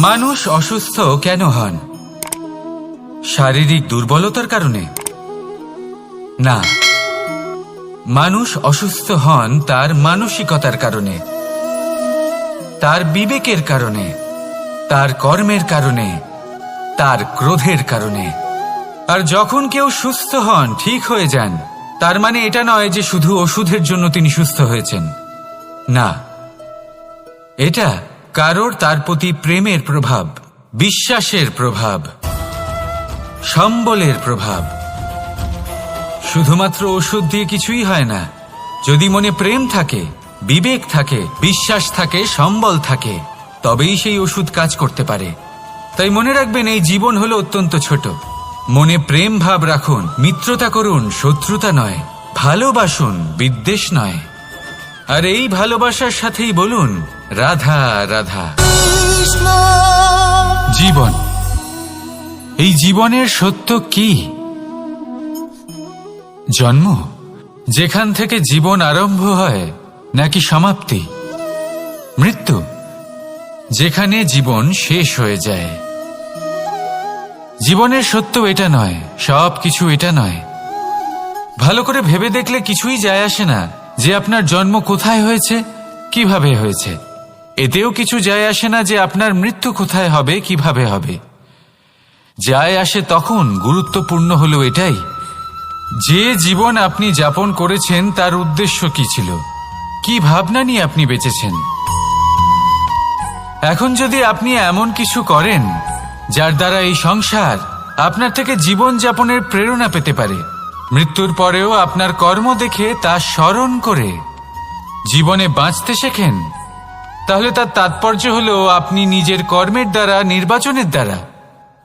মানুষ অসুস্থ কেন হন? শারীরিক দুর্বলতার কারণে? না, মানুষ অসুস্থ হন তার মানসিকতার কারণে, তার বিবেকের কারণে, তার কর্মের কারণে, তার ক্রোধের কারণে। আর যখন কেউ সুস্থ হন, ঠিক হয়ে যান, তার মানে এটা নয় যে শুধু ওষুধের জন্য তিনি সুস্থ হয়েছেন। না, এটা কারোর তার প্রতি প্রেমের প্রভাব, বিশ্বাসের প্রভাব, সম্বলের প্রভাব। শুধুমাত্র ওষুধ দিয়ে কিছুই হয় না। যদি মনে প্রেম থাকে, বিবেক থাকে, বিশ্বাস থাকে, সম্বল থাকে, তবেই সেই ওষুধ কাজ করতে পারে। তাই মনে রাখবেন, এই জীবন হলো অত্যন্ত ছোট। মনে প্রেম ভাব রাখুন, মিত্রতা করুন, শত্রুতা নয়। ভালোবাসুন, বিদ্বেষ নয়। আর এই ভালোবাসার সাথেই বলুন রাধা রাধা। জীবন, এই জীবনের সত্য কি? জন্ম, যেখান থেকে জীবন আরম্ভ হয়, নাকি সমাপ্তি? মৃত্যু, যেখানে জীবন শেষ হয়ে যায়। জীবনের সত্য এটা নয়, সব কিছু এটা নয়। ভালো করে ভেবে দেখলে কিছুই যায় আসে না যে আপনার জন্ম কোথায় হয়েছে, কিভাবে হয়েছে। এতেও কিছু যায় আসে না যে আপনার মৃত্যু কোথায় হবে, কিভাবে হবে। যায় আসে তখন, গুরুত্বপূর্ণ হলো এটাই যে জীবন আপনি যাপন করেছেন তার উদ্দেশ্য কি ছিল, কি ভাবনা নিয়ে আপনি বেঁচেছেন। এখন যদি আপনি এমন কিছু করেন যার দ্বারা এই সংসার আপনার থেকে জীবন যাপনের প্রেরণা পেতে পারে, মৃত্যুর পরেও আপনার কর্ম দেখে তা স্মরণ করে জীবনে বাঁচতে শেখেন, তাহলে তার তাৎপর্য হলো আপনি নিজের কর্মের দ্বারা, নির্বাচনের দ্বারা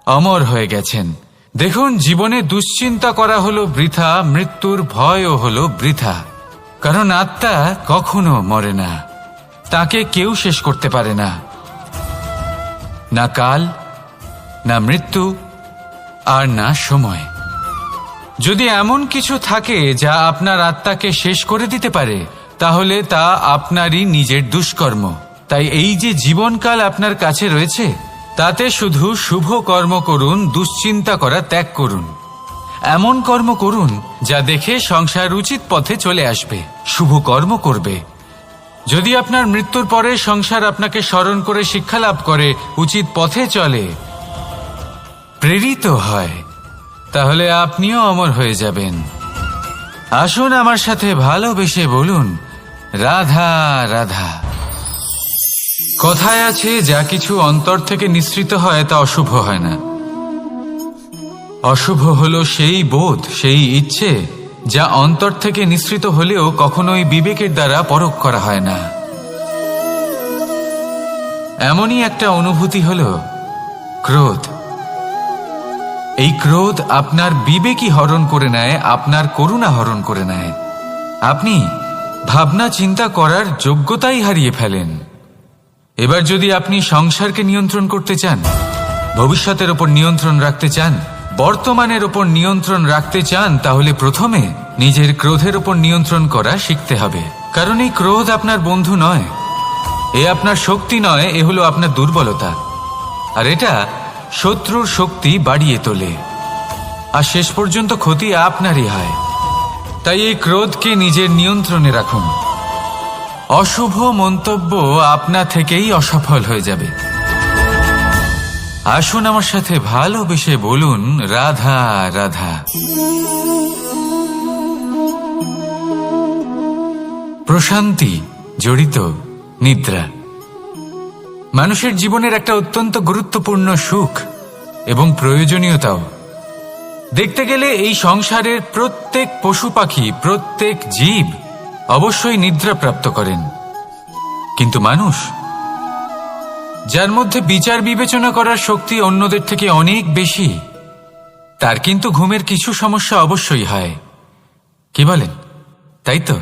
অমর হয়ে গেছেন। দেখুন, জীবনে দুশ্চিন্তা করা হলো বৃথা, মৃত্যুর ভয়ও হলো বৃথা। কারণ আত্মা কখনো মরে না, তাকে কেউ শেষ করতে পারে না। না কাল, না মৃত্যু, আর না সময়। যদি এমন কিছু থাকে যা আপনার আত্মাকে শেষ করে দিতে পারে, তাহলে তা আপনারই নিজের দুষ্কর্ম। তাই এই যে জীবনকাল আপনার কাছে রয়েছে, তাতে শুধু শুভ কর্ম করুন, দুশ্চিন্তা করা ত্যাগ করুন। এমন কর্ম করুন যা দেখে সংসার উচিত পথে চলে আসবে, শুভ কর্ম করবে। যদি আপনার মৃত্যুর পরে সংসার আপনাকে স্মরণ করে শিক্ষা লাভ করে, উচিত পথে চলে, প্রেরিত হয়, তাহলে আপনিও অমর হয়ে যাবেন। আসুন আমার সাথে ভালোবেসে বলুন রাধা রাধা। কথায় আছে, যা কিছু অন্তর থেকে নিঃসৃত হয় তা অশুভ হয় না। অশুভ হলো সেই বোধ, সেই ইচ্ছে যা অন্তর থেকে নিঃসৃত হলেও কখনোই বিবেকের দ্বারা পরখ করা হয় না। এমনই একটা অনুভূতি হলো ক্রোধ। এই ক্রোধ আপনার বিবেকই হরণ করে নেয়, আপনার করুণা হরণ করে নেয়। আপনি ভাবনা চিন্তা করার যোগ্যতাই হারিয়ে ফেলেন। এবার যদি আপনি সংসারকে নিয়ন্ত্রণ করতে চান, ভবিষ্যতের ওপর নিয়ন্ত্রণ রাখতে চান, বর্তমানের ওপর নিয়ন্ত্রণ রাখতে চান, তাহলে প্রথমে নিজের ক্রোধের ওপর নিয়ন্ত্রণ করা শিখতে হবে। কারণ এই ক্রোধ আপনার বন্ধু নয়, এ আপনার শক্তি নয়, এ হলো আপনার দুর্বলতা। আর এটা শত্রুর শক্তি বাড়িয়ে তোলে, আর শেষ পর্যন্ত ক্ষতি আপনারই হয়। তাই এই ক্রোধকে নিজের নিয়ন্ত্রণে রাখুন। অশুভ মন্তব্য আপনা থেকেই অসফল হয়ে যাবে। আসুন আমার সাথে ভালোবেসে বলুন রাধা রাধা। প্রশান্তি জড়িত নিদ্রা মানুষের জীবনের একটা অত্যন্ত গুরুত্বপূর্ণ সুখ এবং প্রয়োজনীয়তাও। দেখতে গেলে এই সংসারের প্রত্যেক পশু পাখি, প্রত্যেক জীব অবশ্যই নিদ্রা প্রাপ্ত করেন, কিন্তু মানুষ, যার মধ্যে বিচার বিবেচনা করার শক্তি অন্যদের থেকে অনেক বেশি, তার কিন্তু ঘুমের কিছু সমস্যা অবশ্যই হয়। কি বলেন, তাই তো?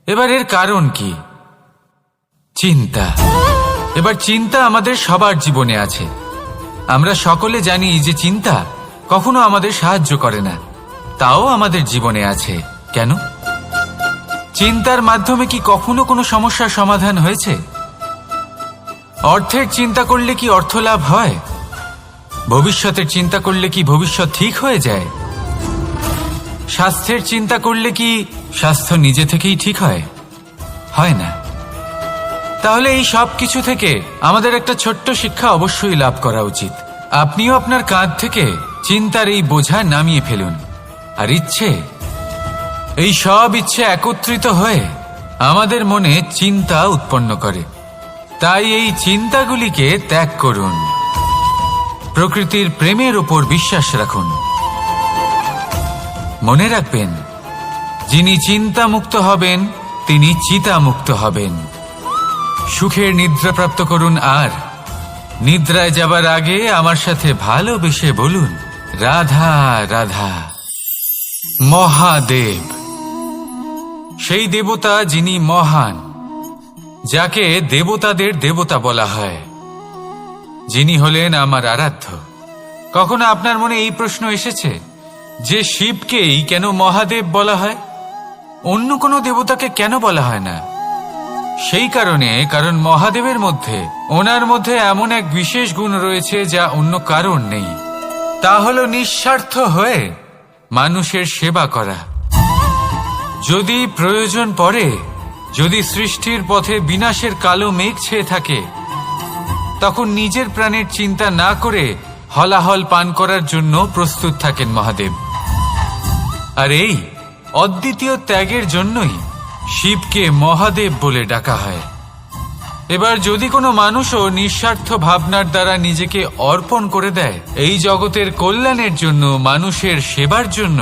এবার এর কারণ কি? চিন্তা। এবার চিন্তা আমাদের সবার জীবনে আছে। আমরা সকলে জানি যে চিন্তা কখনো আমাদের সাহায্য করে না, তাও আমাদের জীবনে আছে। কেন? চিন্তার মাধ্যমে কি কখনো কোনো সমস্যার সমাধান হয়েছে? অর্থের চিন্তা করলে কি অর্থ লাভ হয়? ভবিষ্যতের চিন্তা করলে কি ভবিষ্যৎ ঠিক হয়ে যায়? স্বাস্থ্যের চিন্তা করলে কি স্বাস্থ্য নিজে থেকেই ঠিক হয়? হয় না। তাহলে এই সব কিছু থেকে আমাদের একটা ছোট্ট শিক্ষা অবশ্যই লাভ করা উচিত। আপনিও আপনার কাঁধ থেকে চিন্তার এই বোঝা নামিয়ে ফেলুন। আর এই সব ইচ্ছে একত্রিত হয়ে আমাদের মনে চিন্তা উৎপন্ন করে। তাই এই চিন্তাগুলিকে ত্যাগ করুন। প্রকৃতির প্রেমের ওপর বিশ্বাস রাখুন। মনে রাখবেন, যিনি চিন্তামুক্ত হবেন তিনি চিতামুক্ত হবেন। সুখের নিদ্রা প্রাপ্ত করুন, আর নিদ্রায় যাবার আগে আমার সাথে ভালোবেসে বলুন, রাধা রাধা। মহাদেব সেই দেবতা যিনি মহান, যাকে দেবতাদের দেবতা বলা হয়, যিনি হলেন আমার আরাধ্য। কখনো আপনার মনে এই প্রশ্ন এসেছে যে শিবকেই কেন মহাদেব বলা হয়, অন্য কোনো দেবতাকে কেন বলা হয় না? সেই কারণ মহাদেবের মধ্যে, ওনার মধ্যে এমন এক বিশেষ গুণ রয়েছে যা অন্য কারণ নেই। তা হল নিঃস্বার্থ হয়ে মানুষের সেবা করা। যদি প্রয়োজন পড়ে, যদি সৃষ্টির পথে বিনাশের কালো মেঘ ছেয়ে থাকে, তখন নিজের প্রাণের চিন্তা না করে হলাহল পান করার জন্য প্রস্তুত থাকেন মহাদেব। আর এই অদ্বিতীয় ত্যাগের জন্যই শিবকে মহাদেব বলে ডাকা হয়। এবার যদি কোনো মানুষও নিঃস্বার্থ ভাবনার দ্বারা নিজেকে অর্পণ করে দেয় এই জগতের কল্যাণের জন্য, মানুষের সেবার জন্য,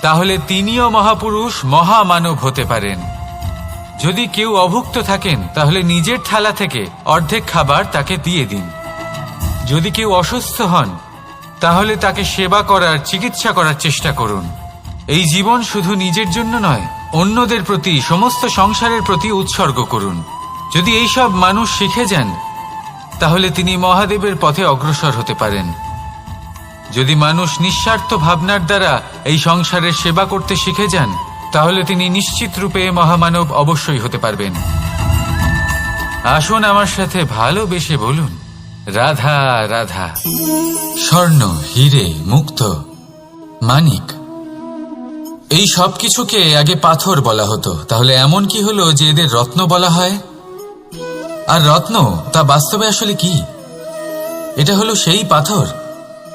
তাহলে তিনিও মহাপুরুষ, মহামানব হতে পারেন। যদি কেউ অভুক্ত থাকেন তাহলে নিজের থালা থেকে অর্ধেক খাবার তাকে দিয়ে দিন। যদি কেউ অসুস্থ হন তাহলে তাকে সেবা করার, চিকিৎসা করার চেষ্টা করুন। এই জীবন শুধু নিজের জন্য নয়, অন্যদের প্রতি, সমস্ত সংসারের প্রতি উৎসর্গ করুন। যদি এই সব মানুষ শিখে যান তাহলে তিনি মহাদেবের পথে অগ্রসর হতে পারেন। যদি মানুষ নিঃস্বার্থ ভাবনার দ্বারা এই সংসারের সেবা করতে শিখে যান তাহলে তিনি নিশ্চিত রূপে মহামানব অবশ্যই হতে পারবেন। আসুন আমার সাথে ভালোবেসে বলুন, রাধা রাধা। স্বর্ণ, হিরে, মুক্ত, মানিক, এই সব কিছুকে আগে পাথর বলা হতো। তাহলে এমন কি হলো যে এদের রত্ন বলা হয়? আর রত্ন তা বাস্তবে আসলে কি? এটা হলো সেই পাথর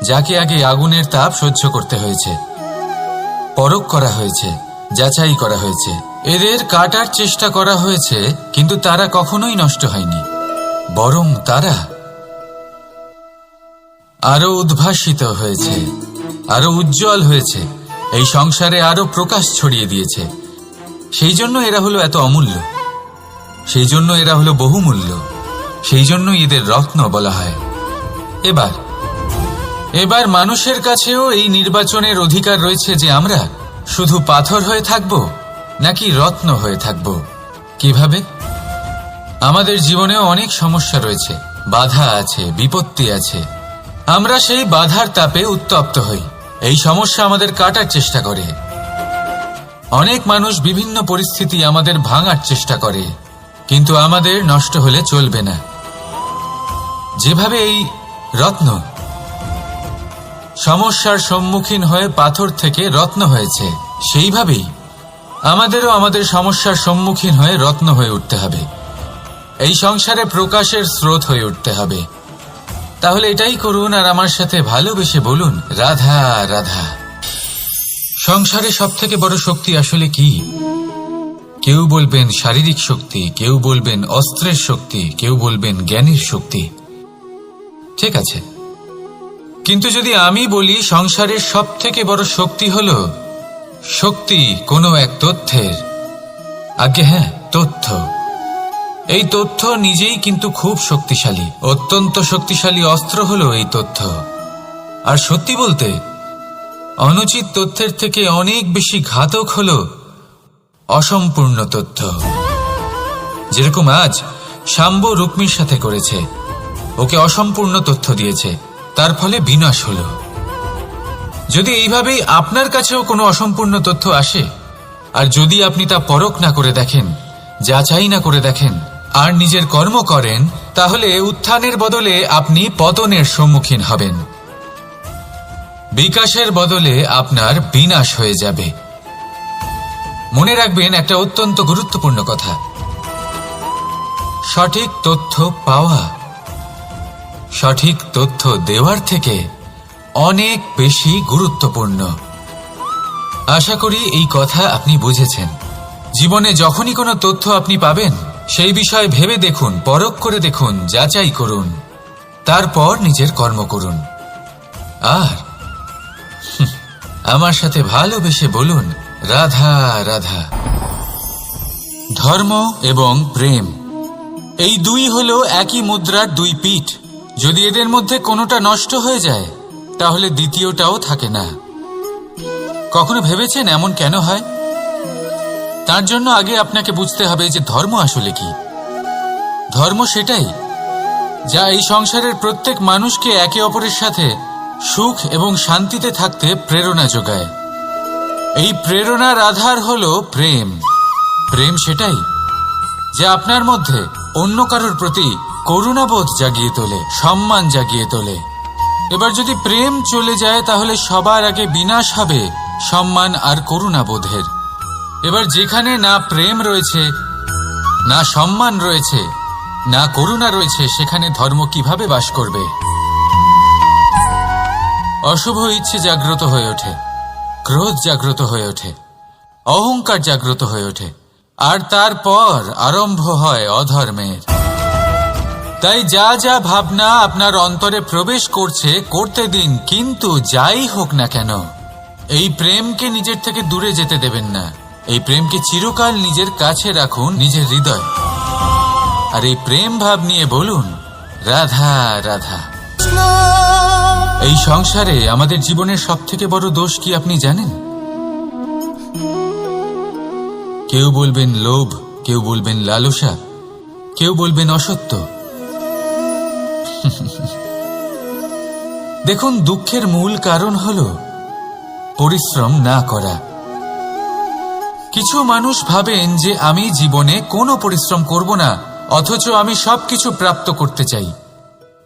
যাকে আগে আগুনের তাপ সহ্য করতে হয়েছে, পরখ করা হয়েছে, যাচাই করা হয়েছে, এদের কাটার চেষ্টা করা হয়েছে, কিন্তু তারা কখনোই নষ্ট হয়নি, বরং তারা আরো উদ্ভাসিত হয়েছে, আরো উজ্জ্বল হয়েছে, এই সংসারে আরো প্রকাশ ছড়িয়ে দিয়েছে। সেই জন্য এরা হলো এত অমূল্য, সেই জন্য এরা হলো বহুমূল্য, সেই জন্য এদের রত্ন বলা হয়। এবার মানুষের কাছেও এই নির্বাচনের অধিকার রয়েছে যে আমরা শুধু পাথর হয়ে থাকব নাকি রত্ন হয়ে থাকব। কিভাবে? আমাদের জীবনেও অনেক সমস্যা রয়েছে, বাধা আছে, বিপত্তি আছে। আমরা সেই বাধার তাপে উত্তপ্ত হই, এই সমস্যা আমাদের কাটার চেষ্টা করে। অনেক মানুষ বিভিন্ন পরিস্থিতি আমাদের ভাঙার চেষ্টা করে, কিন্তু আমাদের নষ্ট হলে চলবে না। যেভাবে এই রত্ন সমস্যার সম্মুখীন হয়ে পাথর থেকে রত্ন হয়েছে, সেইভাবেই আমাদেরও আমাদের সমস্যার সম্মুখীন হয়ে রত্ন হয়ে উঠতে হবে, এই সংসারে প্রকাশের স্রোত হয়ে উঠতে হবে। তাহলে এটাই করুন আর আমার সাথে ভালোবেসে বলুন, রাধা রাধা। সংসারে সব থেকে বড় শক্তি আসলে কি? কেউ বলবেন শারীরিক শক্তি, কেউ বলবেন অস্ত্রের শক্তি, কেউ বলবেন জ্ঞানের শক্তি। ঠিক আছে, কিন্তু যদি আমি বলি সংসারের সব থেকে বড় শক্তি হলো শক্তি কোনো এক তথ্যের, আগে হ্যাঁ, তথ্য। এই তথ্য নিজেই কিন্তু খুব শক্তিশালী, অত্যন্ত শক্তিশালী অস্ত্র হলো এই তথ্য। আর সত্যি বলতে অনুচিত তথ্যের থেকে অনেক বেশি ঘাতক হলো অসম্পূর্ণ তথ্য। যেরকম আজ শাম্ব রুক্মির সাথে করেছে, ওকে অসম্পূর্ণ তথ্য দিয়েছে, তার ফলে বিনাশ হলো। যদি এইভাবেই আপনার কাছেও কোনো অসম্পূর্ণ তথ্য আসে, আর যদি আপনি তা পরখ না করে দেখেন, যাচাই না করে দেখেন, আর নিজের কর্ম করেন, তাহলে উত্থানের বদলে আপনি পতনের সম্মুখীন হবেন। বিকাশের বদলে আপনার বিনাশ হয়ে যাবে। মনে রাখবেন একটা অত্যন্ত গুরুত্বপূর্ণ কথা, সঠিক তথ্য পাওয়া সঠিক তথ্য দেওয়ার থেকে অনেক বেশি গুরুত্বপূর্ণ। আশা করি এই কথা আপনি বুঝেছেন। জীবনে যখনই কোনো তথ্য আপনি পাবেন, সেই বিষয়ে ভেবে দেখুন, পরখ করে দেখুন, যাচাই করুন, তারপর নিজের কর্ম করুন। আর আমার সাথে ভালোবেসে বলুন, রাধা রাধা। ধর্ম এবং প্রেম এই দুই হলো একই মুদ্রার দুই পিঠ। যদি এদের মধ্যে কোনোটা নষ্ট হয়ে যায়, তাহলে দ্বিতীয়টাও থাকে না। কখনো ভেবেছেন এমন কেন হয়? তার জন্য আগে আপনাকে বুঝতে হবে যে ধর্ম আসলে কি। ধর্ম সেটাই যা এই সংসারের প্রত্যেক মানুষকে একে অপরের সাথে সুখ এবং শান্তিতে থাকতে প্রেরণা যোগায়। এই প্রেরণার আধার হলো প্রেম। প্রেম সেটাই যা আপনার মধ্যে অন্য কারোর প্রতি করুণাবোধ জাগিয়ে তোলে, সম্মান জাগিয়ে তোলে। এবার যদি প্রেম চলে যায়, তাহলে সবার আগে বিনাশ হবে সম্মান আর করুণাবোধের। এবার যেখানে না প্রেম রয়েছে, না সম্মান রয়েছে, না করুণা রয়েছে, সেখানে ধর্ম কিভাবে বাস করবে? অশুভ ইচ্ছে জাগ্রত হয়ে ওঠে, ক্রোধ জাগ্রত হয়ে ওঠে, অহংকার জাগ্রত হয়ে ওঠে, আর তারপর আরম্ভ হয় অধর্মের। তাই যা যা ভাবনা আপনার অন্তরে প্রবেশ করছে করতে দিন, কিন্তু যাই হোক না কেন এই প্রেমকে নিজের থেকে দূরে যেতে দেবেন না। এই প্রেমকে চিরকাল নিজের কাছে রাখুন, নিজের হৃদয়। আর এই প্রেম ভাব নিয়ে বলুন, রাধা রাধা। এই সংসারে আমাদের জীবনের সবথেকে বড় দোষ কি আপনি জানেন? কেউ বলবেন লোভ, কেউ বলবেন লালসা, কেউ বলবেন অসত্য। দেখুন, দুঃখের মূল কারণ হলো পরিশ্রম না করা। কিছু মানুষ ভাবেন যে আমি জীবনে কোনো পরিশ্রম করব না, অথচ আমি সবকিছু প্রাপ্ত করতে চাই।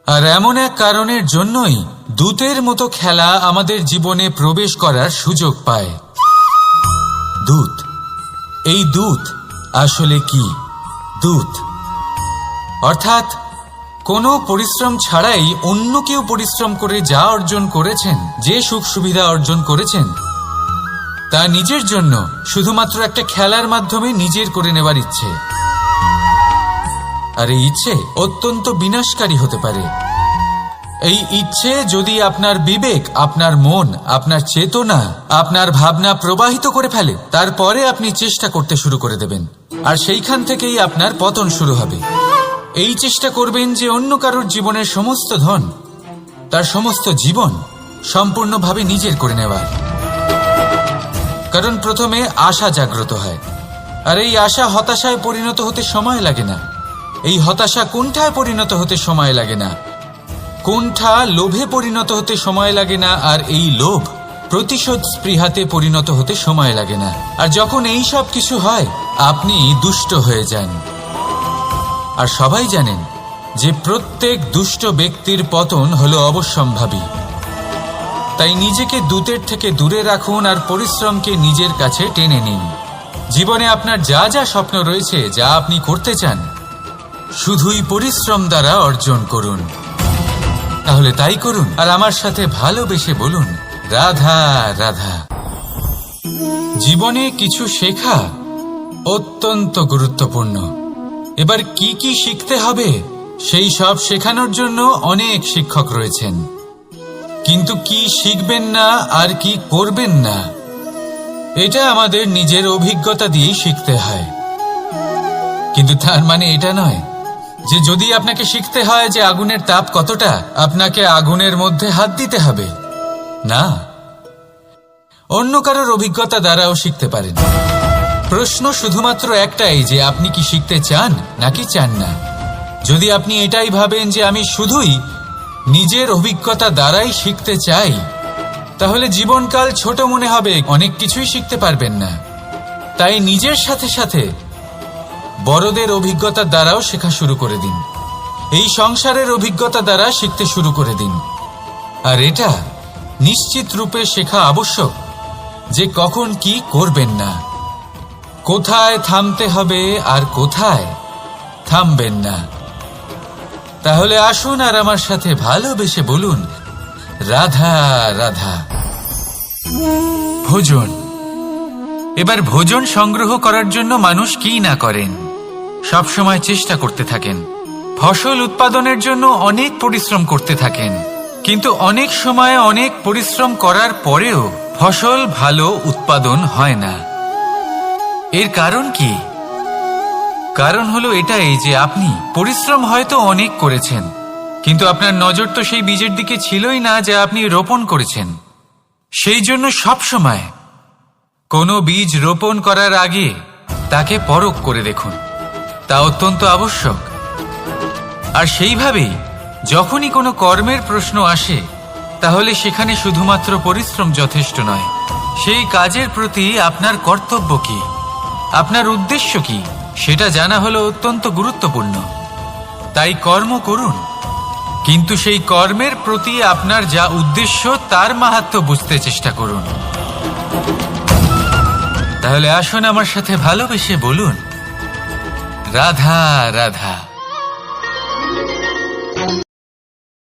আর এমন এক কারণের জন্যই দূতের মতো খেলা আমাদের জীবনে প্রবেশ করার সুযোগ পায়। দূত। এই দূত আসলে কি? দূত অর্থাৎ কোনো পরিশ্রম ছাড়াই অন্য কেউ পরিশ্রম করে যা অর্জন করেছেন, যে সুখ সুবিধা অর্জন করেছেন, তা নিজের জন্য শুধুমাত্র একটা খেলার মাধ্যমে নিজের করে নেবার ইচ্ছে। আর এই ইচ্ছে অত্যন্ত বিনাশকারী হতে পারে। এই ইচ্ছে যদি আপনার বিবেক, আপনার মন, আপনার চেতনা, আপনার ভাবনা প্রবাহিত করে ফেলে, তারপরে আপনি চেষ্টা করতে শুরু করে দেবেন, আর সেইখান থেকেই আপনার পতন শুরু হবে। এই চেষ্টা করবেন যে অন্য কারোর জীবনের সমস্ত ধন, তার সমস্ত জীবন সম্পূর্ণভাবে নিজের করে নেওয়ার। কারণ প্রথমে আশা জাগ্রত হয়, আর এই আশা হতাশায় পরিণত হতে সময় লাগে না। এই হতাশা কুণ্ঠায় পরিণত হতে সময় লাগে না, কুণ্ঠা লোভে পরিণত হতে সময় লাগে না, আর এই লোভ প্রতিশোধ স্পৃহাতে পরিণত হতে সময় লাগে না। আর যখন এই সব কিছু হয়, আপনি দুষ্ট হয়ে যান। আর সবাই জানেন যে প্রত্যেক দুষ্ট ব্যক্তির পতন হলো অবশ্যম্ভাবী। তাই নিজেকে দূতের থেকে দূরে রাখুন আর পরিশ্রমকে নিজের কাছে টেনে নিন। জীবনে আপনার যা যা স্বপ্ন রয়েছে, যা আপনি করতে চান, শুধুই পরিশ্রম দ্বারা অর্জন করুন। তাহলে তাই করুন, আর আমার সাথে ভালোবেসে বলুন, রাধা রাধা। জীবনে কিছু শেখা অত্যন্ত গুরুত্বপূর্ণ। এবার কি কি শিখতে হবে, সেই সব শেখানোর জন্য অনেক শিক্ষক রয়েছেন, কিন্তু কি শিখবেন না আর কি করবেন না, এটা আমাদের নিজের অভিজ্ঞতা দিয়েই শিখতে হয়। কিন্তু তার মানে এটা নয় যে যদি আপনাকে শিখতে হয় যে আগুনের তাপ কতটা, আপনাকে আগুনের মধ্যে হাত দিতে হবে। না, অন্য কারোর অভিজ্ঞতা দ্বারাও শিখতে পারেন। প্রশ্ন শুধুমাত্র একটাই যে আপনি কি শিখতে চান নাকি চান না। যদি আপনি এটাই ভাবেন যে আমি শুধুই নিজের অভিজ্ঞতা দ্বারাই শিখতে চাই, তাহলে জীবনকাল ছোট মনে হবে, অনেক কিছুই শিখতে পারবেন না। তাই নিজের সাথে সাথে বড়দের অভিজ্ঞতার দ্বারাও শেখা শুরু করে দিন। এই সংসারের অভিজ্ঞতা দ্বারা শিখতে শুরু করে দিন। আর এটা নিশ্চিত রূপে শেখা আবশ্যক যে কখন কি করবেন না, কোথায় থামতে হবে আর কোথায় থামবেন না। তাহলে আসুন আর আমার সাথে ভালোবেসে বলুন, রাধা রাধা। ভোজন। এবার ভোজন সংগ্রহ করার জন্য মানুষ কি না করেন, সবসময় চেষ্টা করতে থাকেন। ফসল উৎপাদনের জন্য অনেক পরিশ্রম করতে থাকেন, কিন্তু অনেক সময় অনেক পরিশ্রম করার পরেও ফসল ভালো উৎপাদন হয় না। এর কারণ কি? কারণ হলো এটাই যে আপনি পরিশ্রম হয়তো অনেক করেছেন, কিন্তু আপনার নজর তো সেই বীজের দিকে ছিলই না যা আপনি রোপণ করেছেন। সেই জন্য সবসময় কোনো বীজ রোপণ করার আগে তাকে পরখ করে দেখুন, তা অত্যন্ত আবশ্যক। আর সেইভাবেই যখনই কোনো কর্মের প্রশ্ন আসে, তাহলে সেখানে শুধুমাত্র পরিশ্রম যথেষ্ট নয়, সেই কাজের প্রতি আপনার কর্তব্য কি, আপনার উদ্দেশ্য কি, সেটা জানা হলো অত্যন্ত গুরুত্বপূর্ণ। তাই কর্ম করুন, কিন্তু সেই কর্মের প্রতি আপনার যা উদ্দেশ্য তার মাহাত্ম্য বুঝতে চেষ্টা করুন। তাহলে আসুন আমার সাথে ভালোবেসে বলুন, রাধা রাধা।